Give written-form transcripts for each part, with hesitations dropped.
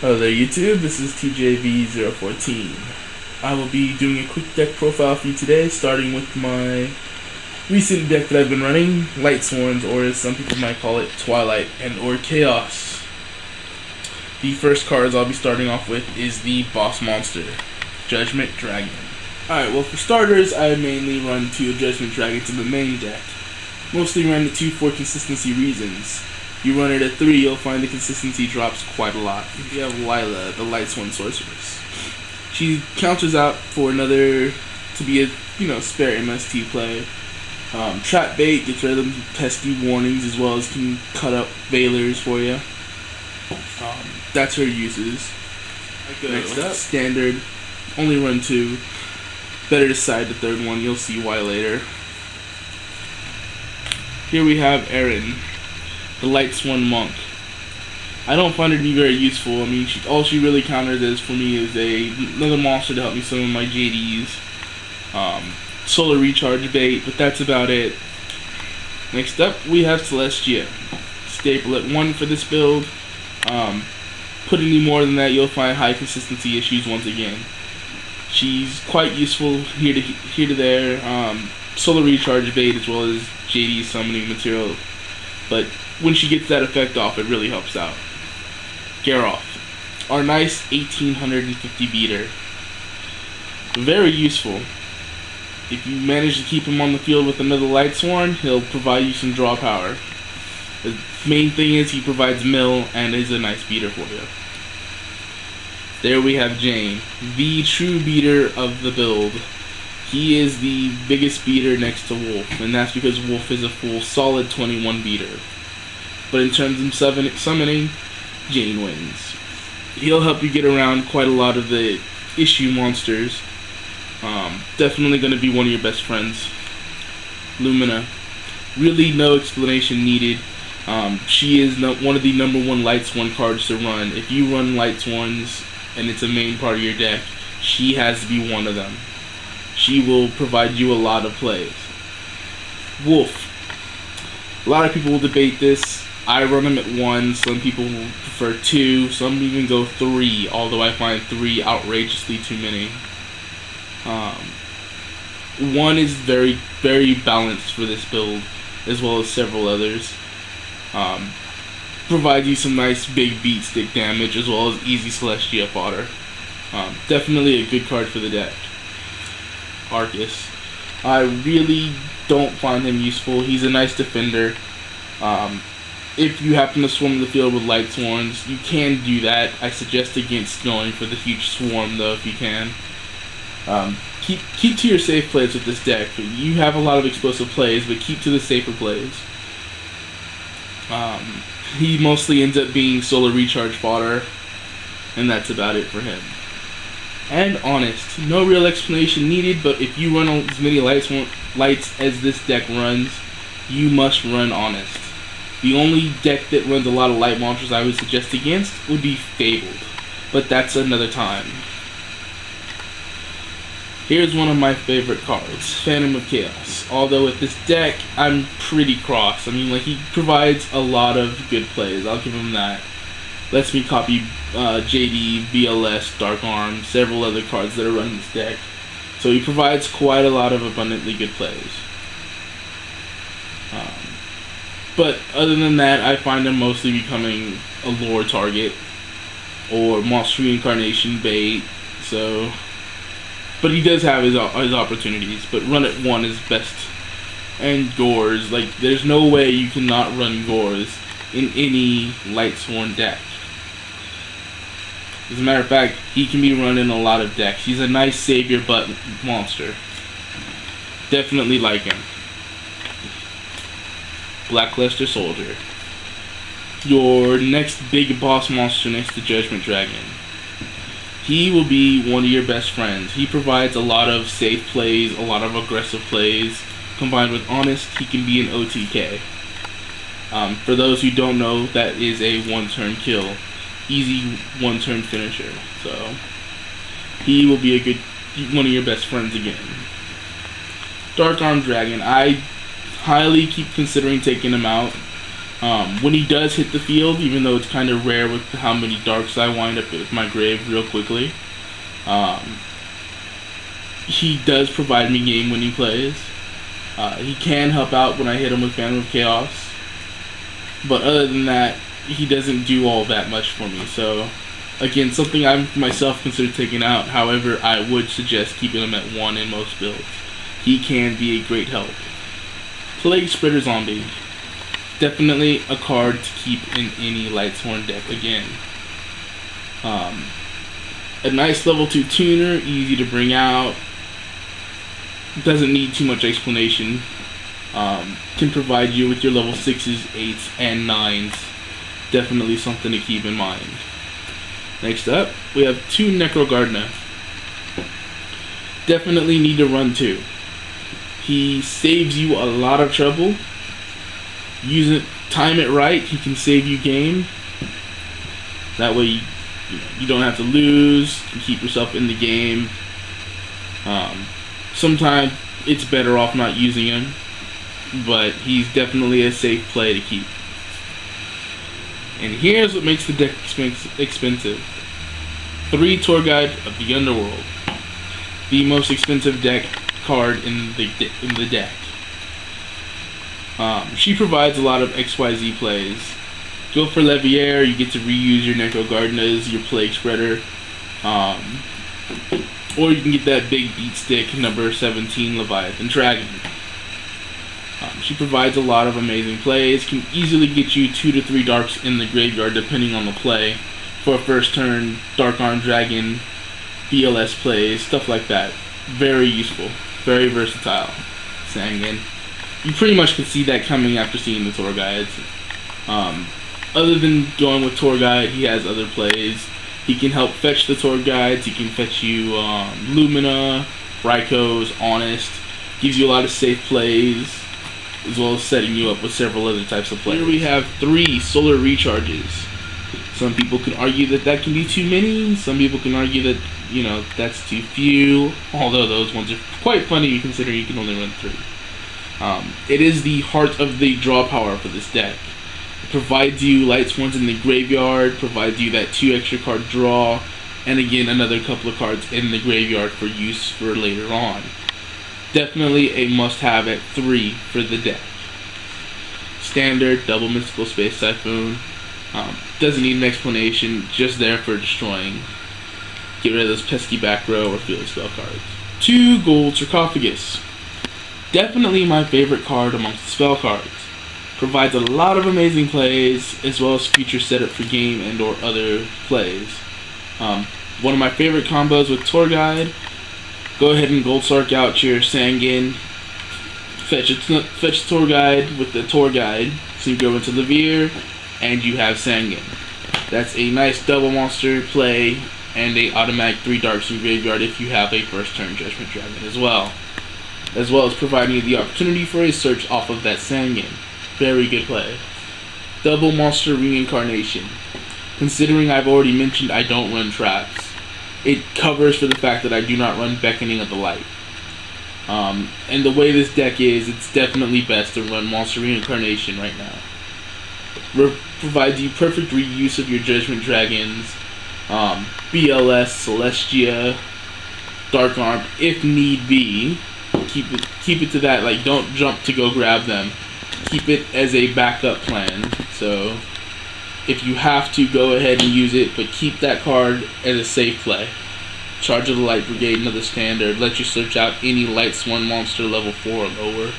Hello there YouTube, this is TJV014. I will be doing a quick deck profile for you today, starting with my recent deck that I've been running, Lightsworns, or as some people might call it, Twilight and or Chaos. The first cards I'll be starting off with is the boss monster, Judgment Dragon. Alright, well for starters, I mainly run 2 Judgment Dragons in the main deck. Mostly run the 2 for consistency reasons. You run it at 3, you'll find the consistency drops quite a lot. You have Lila, the Lightsworn sorceress. She counters out for another, to be a, spare MST play. Trap bait, gets rid of them pesky warnings, as well as can cut up Veilers for you. That's her uses. Next up, standard, only run 2. Better decide the third one, you'll see why later. Here we have Erin, the Lightsworn monk. I don't find her to be very useful. I mean, all she really counters is for me is another monster to help me summon my JDs. Solar recharge bait, but that's about it. Next up, we have Celestia. Staple at 1 for this build. Put any more than that, you'll find high consistency issues once again. She's quite useful here to there. Solar recharge bait as well as JD summoning material. But when she gets that effect off, it really helps out. Garroth, our nice 1850 beater. Very useful. If you manage to keep him on the field with another Lightsworn, he'll provide you some draw power. The main thing is he provides mill and is a nice beater for you. There we have Jane, the true beater of the build. He is the biggest beater next to Wolf, and that's because Wolf is a full solid 21 beater. But in terms of summoning, Jane wins. He'll help you get around quite a lot of the issue monsters. Definitely going to be one of your best friends. Lumina, really no explanation needed. She is one of the number 1 Lightsworn cards to run. If you run Lightsworns and it's a main part of your deck, she has to be one of them. She will provide you a lot of plays. Wolf. A lot of people will debate this. I run them at 1. Some people will prefer 2. Some even go 3, although I find 3 outrageously too many. 1 is very, very balanced for this build, as well as several others. Provide you some nice big beat stick damage, as well as easy Celestia fodder. Definitely a good card for the deck. Arcus. I really don't find him useful. He's a nice defender. If you happen to swarm the field with Lightsworns, you can do that. I suggest against going for the huge swarm though if you can. Keep to your safe plays with this deck. You have a lot of explosive plays, but keep to the safer plays. He mostly ends up being solar recharge fodder, and that's about it for him. And Honest. No real explanation needed, but if you run as many lights as this deck runs, you must run Honest. The only deck that runs a lot of light monsters I would suggest against would be Fabled, but that's another time. Here's one of my favorite cards, Phantom of Chaos. Although with this deck, I'm pretty cross. I mean, he provides a lot of good plays, I'll give him that. Lets me copy JD, BLS, Dark Arm, several other cards that are running this deck. So he provides quite a lot of abundantly good plays. But other than that, I find him mostly becoming a lore target or monster reincarnation bait. So, but he does have his opportunities. But run at 1 is best. And Gores, there's no way you cannot run Gores in any Lightsworn deck. As a matter of fact, he can be run in a lot of decks. He's a nice savior butt monster. Definitely like him. Blackluster Soldier. Your next big boss monster next to Judgment Dragon. He will be one of your best friends. He provides a lot of safe plays, a lot of aggressive plays. Combined with Honest, he can be an OTK. For those who don't know, that is a 1-turn kill. Easy 1-turn finisher. So he will be one of your best friends again. Dark Arm Dragon. I highly keep considering taking him out. When he does hit the field, even though it's kind of rare with how many darks I wind up with my grave real quickly, he does provide me game-winning plays. He can help out when I hit him with Phantom of Chaos, but other than that, he doesn't do all that much for me. So, again, something I myself consider taking out. However, I would suggest keeping him at 1 in most builds. He can be a great help. Plague Spreader Zombie. Definitely a card to keep in any Lightsworn deck again. A nice level 2 tuner, easy to bring out. Doesn't need too much explanation. Can provide you with your level 6s, 8s, and 9s. Definitely something to keep in mind. Next up, we have 2 Necrogardna. Definitely need to run 2. He saves you a lot of trouble. Time it right, he can save you game. That way you don't have to lose, you can keep yourself in the game. Sometimes it's better off not using him, but he's definitely a safe play to keep. And here's what makes the deck expensive. 3 Tour Guide of the Underworld. The most expensive deck card in the deck. She provides a lot of XYZ plays. Go for Levier, you get to reuse your Necrogardnas, your Plague Spreader, or you can get that big beat stick, number 17 Leviathan Dragon. She provides a lot of amazing plays, can easily get you 2 to 3 darks in the graveyard depending on the play. For a first turn, Dark Arm Dragon, BLS plays, stuff like that. Very useful, very versatile. Sangan. You pretty much can see that coming after seeing the tour guides. Other than going with tour guide, he has other plays. He can help fetch the tour guides. He can fetch you Lumina, Raikou, Honest. Gives you a lot of safe plays, as well as setting you up with several other types of plays. Here we have 3 Solar Recharges. Some people can argue that that can be too many. Some people can argue that, that's too few. Although those ones are quite funny considering you can only run 3. It is the heart of the draw power for this deck. It provides you Lightsworns in the graveyard, provides you that 2 extra card draw, and again another couple of cards in the graveyard for use for later on. Definitely a must-have at 3 for the deck. Standard, double Mystical Space Typhoon. Doesn't need an explanation, just there for destroying. Get rid of those pesky back row or field spell cards. 2 Gold Sarcophagus. Definitely my favorite card amongst the spell cards. Provides a lot of amazing plays, as well as future setup for game and or other plays. One of my favorite combos with Tour Guide. Go ahead and Gold Sark out your Sangan. Fetch Tour Guide with the Tour Guide. So you go into Levier, and you have Sangan. That's a nice double monster play, and a automatic 3 darks in graveyard if you have a first turn Judgment Dragon as well as providing you the opportunity for a search off of that Sangan. Very good play. Double Monster Reincarnation. Considering I've already mentioned I don't run traps, it covers for the fact that I do not run Beckoning of the Light. And the way this deck is, it's definitely best to run Monster Reincarnation right now. Provides you perfect reuse of your Judgment Dragons, BLS, Celestia, Dark Arm, if need be. Keep it to that, like, don't jump to go grab them. Keep it as a backup plan. So if you have to, go ahead and use it, but keep that card as a safe play. Charge of the Light Brigade, another standard. Let you search out any Lightsworn monster level 4 or lower.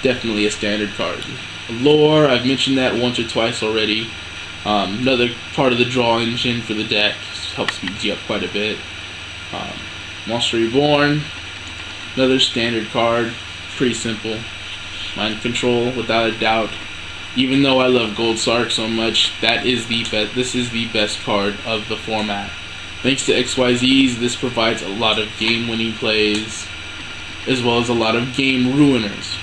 Definitely a standard card. Lore, I've mentioned that once or twice already. Another part of the draw engine for the deck. Helps speed you up quite a bit. Monster Reborn, another standard card. Pretty simple. Mind Control, without a doubt. Even though I love Gold Sark so much, this is the best card of the format. Thanks to XYZs, this provides a lot of game-winning plays, as well as a lot of game ruiners.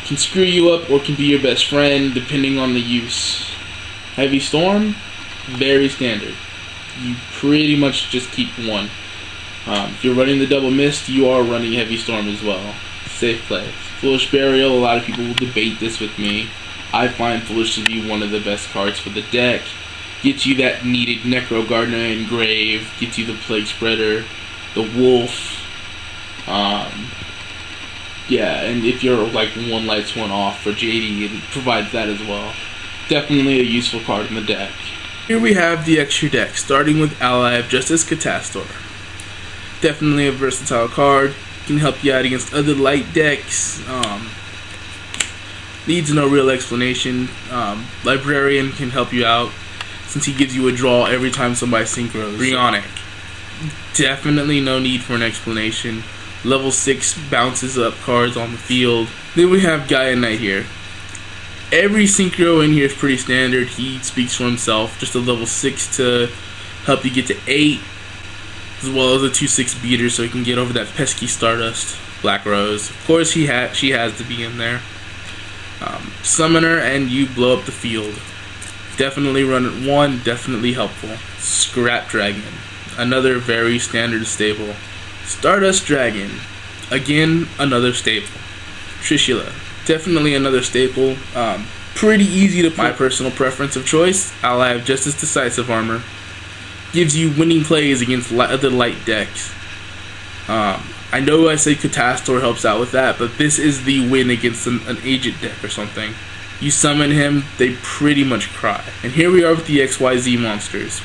Can screw you up or can be your best friend, depending on the use. Heavy Storm, very standard. You pretty much just keep one. If you're running the Double Mist, you are running Heavy Storm as well. Safe play. Foolish Burial, a lot of people will debate this with me. I find Foolish to be one of the best cards for the deck. Gets you that needed Necro Gardener Engrave, gets you the Plague Spreader, the Wolf. Yeah, and if you're like one Lightsworn off for JD, it provides that as well. Definitely a useful card in the deck. Here we have the extra deck, starting with Ally of Justice Catastor. Definitely a versatile card, can help you out against other light decks. Needs no real explanation. Librarian can help you out, since he gives you a draw every time somebody synchros. Brionic. Definitely no need for an explanation. Level 6 bounces up cards on the field. Then we have Gaia Knight here. Every synchro in here is pretty standard. He speaks for himself. Just a level 6 to help you get to 8, as well as a 2/6 beater so he can get over that pesky Stardust. Black Rose. Of course she has to be in there. Summoner and you blow up the field. Definitely run at 1, definitely helpful. Scrap Dragon. Another very standard staple. Stardust Dragon, again another staple. Trishula, definitely another staple. Pretty easy to my personal preference of choice. Ally of Justice Decisive Armor, gives you winning plays against other light decks. I know I said Catastor helps out with that, but this is the win against an agent deck or something. You summon him, they pretty much cry. And here we are with the XYZ monsters.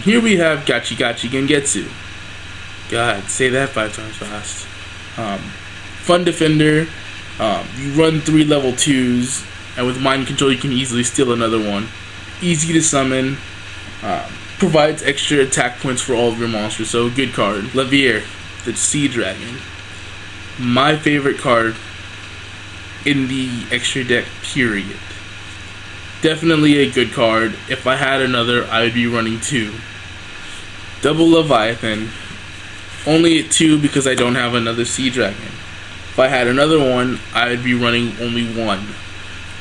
Here we have Gachi Gachi Gengetsu. God, say that 5 times fast. Fun defender. You run 3 level 2s, and with mind control you can easily steal another one. Easy to summon. Provides extra attack points for all of your monsters, so good card. Lavier, the Sea Dragon. My favorite card in the extra deck, period. Definitely a good card. If I had another, I would be running 2. Double Leviathan. Only at 2 because I don't have another Sea Dragon. If I had another one, I would be running only 1.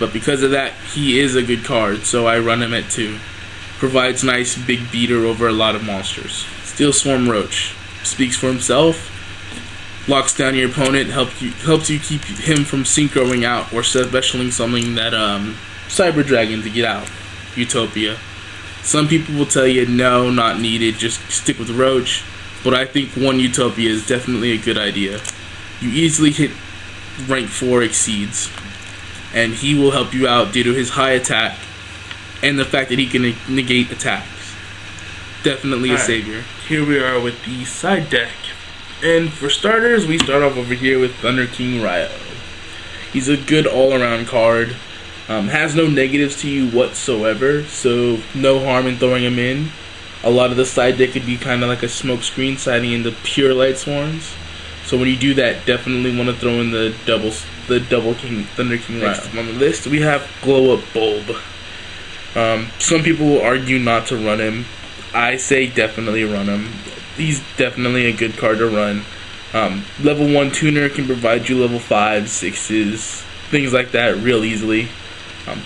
But because of that, he is a good card, so I run him at 2. Provides nice big beater over a lot of monsters. Steel Swarm Roach. Speaks for himself. Locks down your opponent, helps you keep him from synchroing out or specialing something that Cyber Dragon to get out. Utopia. Some people will tell you no, not needed, just stick with Roach. But I think 1 Utopia is definitely a good idea. You easily hit rank 4 exceeds, and he will help you out due to his high attack and the fact that he can negate attacks. Definitely a savior. Here we are with the side deck. And for starters, we start off over here with Thunder King Ryo. He's a good all-around card. Has no negatives to you whatsoever, so no harm in throwing him in. A lot of the side deck could be kind of like a smoke screen siding into pure Lightsworns. So when you do that, definitely want to throw in the double Thunder King Ryo. Next on the list, we have Glow Up Bulb. Some people will argue not to run him. I say definitely run him. He's definitely a good card to run. Level 1 tuner can provide you level 5, 6s, things like that real easily.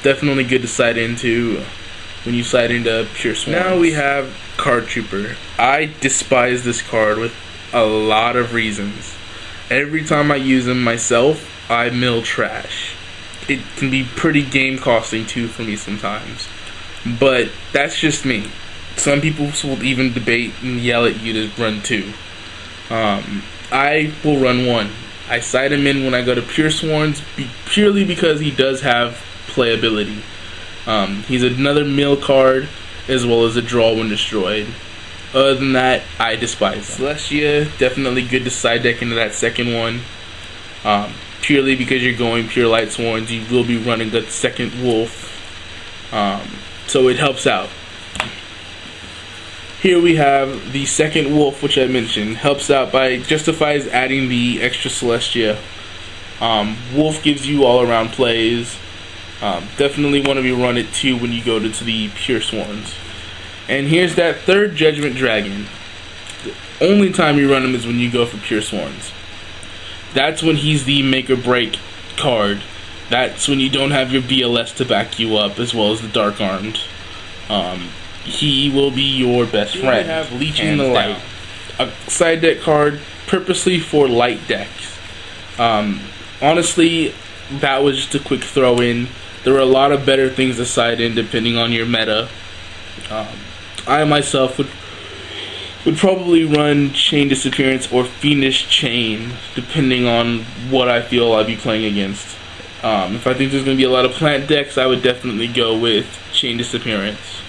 Definitely good to side into when you side into Pure Swarms. Now we have Card Trooper. I despise this card with a lot of reasons. Every time I use him myself, I mill trash. It can be pretty game costing too for me sometimes. But that's just me. Some people will even debate and yell at you to run 2. I will run 1. I side him in when I go to Pure Swarms purely because he does have playability. He's another mill card as well as a draw when destroyed. Other than that, I despise him. Celestia, definitely good to side deck into that second one. Purely because you're going pure Lightsworns, you will be running the second Wolf. So it helps out. Here we have the second Wolf, which I mentioned. Helps out by justifies adding the extra Celestia. Wolf gives you all around plays. Definitely want to be run at 2 when you go to the Pure Swarms. And here's that third Judgment Dragon. The only time you run him is when you go for Pure Swarms. That's when he's the make or break card. That's when you don't have your BLS to back you up, as well as the Dark Armed. He will be your best friend. We have Leeching the Light, a side deck card purposely for light decks. Honestly, that was just a quick throw in. There are a lot of better things to side in depending on your meta. I myself would probably run Chain Disappearance or Fiendish Chain, depending on what I feel I'll be playing against. If I think there's going to be a lot of plant decks, I would definitely go with Chain Disappearance.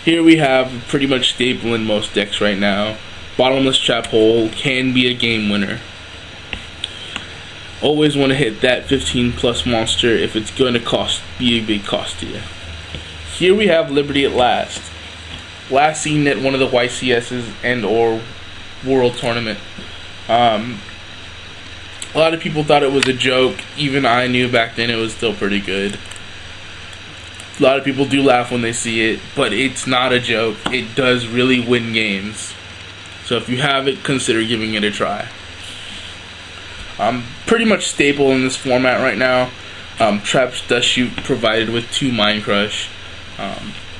Here we have pretty much staple in most decks right now. Bottomless Trap Hole can be a game winner. Always want to hit that 15 plus monster if it's going to be a big cost to you. Here we have Liberty at Last. Last seen at one of the YCS's and or World Tournament. A lot of people thought it was a joke. Even I knew back then it was still pretty good. A lot of people do laugh when they see it, but it's not a joke. It does really win games. So if you have it, consider giving it a try. Pretty much staple in this format right now. Trap Dust Shoot provided with 2 Mind Crush.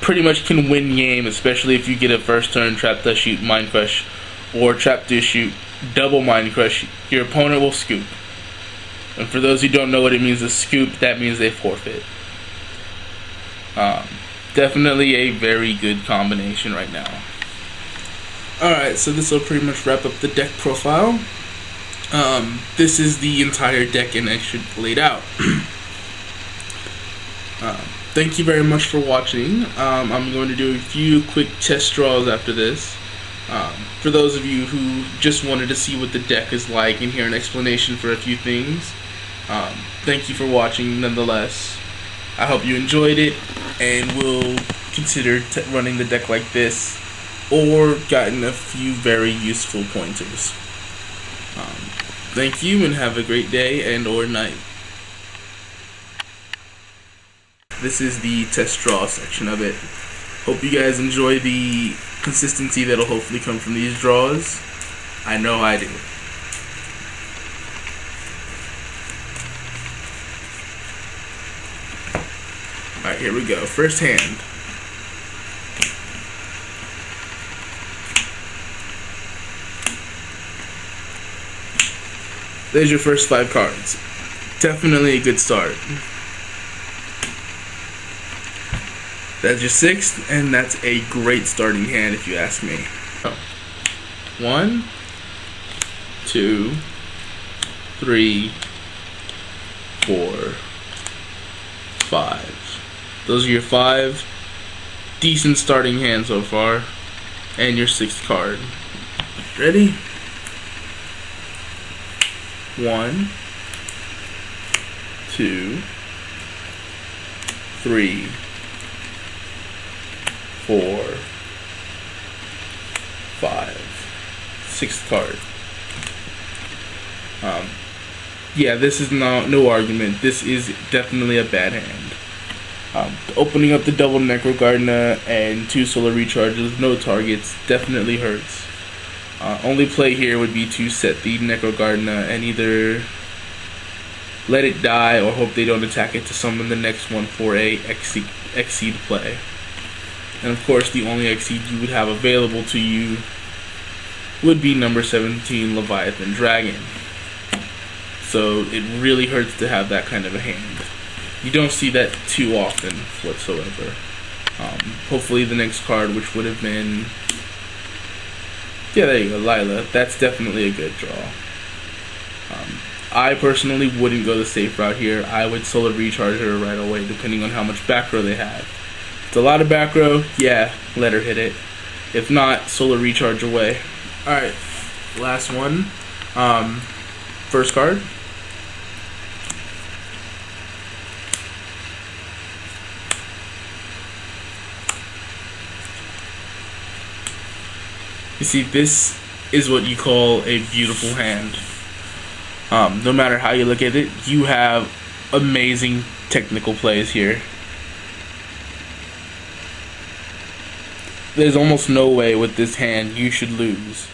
Pretty much can win game, especially if you get a first turn Trap Dust Shoot Mind Crush or Trap Dust Shoot double Mind Crush. Your opponent will scoop. And for those who don't know what it means to scoop, that means they forfeit. Definitely a very good combination right now. Alright, so this will pretty much wrap up the deck profile. This is the entire deck and extra laid out. Thank you very much for watching. I'm going to do a few quick test draws after this. For those of you who just wanted to see what the deck is like and hear an explanation for a few things, thank you for watching nonetheless. I hope you enjoyed it and will consider running the deck like this or gotten a few very useful pointers. Thank you and have a great day and or night. This is the test draw section of it. Hope you guys enjoy the consistency that'll hopefully come from these draws. I know I do. Alright, here we go. First hand. There's your first 5 cards. Definitely a good start. That's your 6th, and that's a great starting hand if you ask me. 1, 2, 3, 4, 5. Those are your 5 decent starting hands so far, and your 6th card. Ready? 1, 2, 3, 4, 5, 6th card. Yeah, this is no argument. This is definitely a bad hand. Opening up the double Necrogardna and 2 Solar Recharges, no targets, definitely hurts. Only play here would be to set the Necrogardna and either let it die or hope they don't attack it to summon the next one for a Exceed play. And of course, the only Exceed you would have available to you would be number 17, Leviathan Dragon. So it really hurts to have that kind of a hand. You don't see that too often whatsoever. Hopefully the next card, which would have been... yeah, there you go, Lila. That's definitely a good draw. I personally wouldn't go the safe route here. I would Solar Recharge her right away, depending on how much back row they have. If it's a lot of back row, yeah, let her hit it. If not, Solar Recharge away. Alright, last one. First card. You see, this is what you call a beautiful hand. No matter how you look at it, you have amazing technical plays here. There's almost no way with this hand you should lose.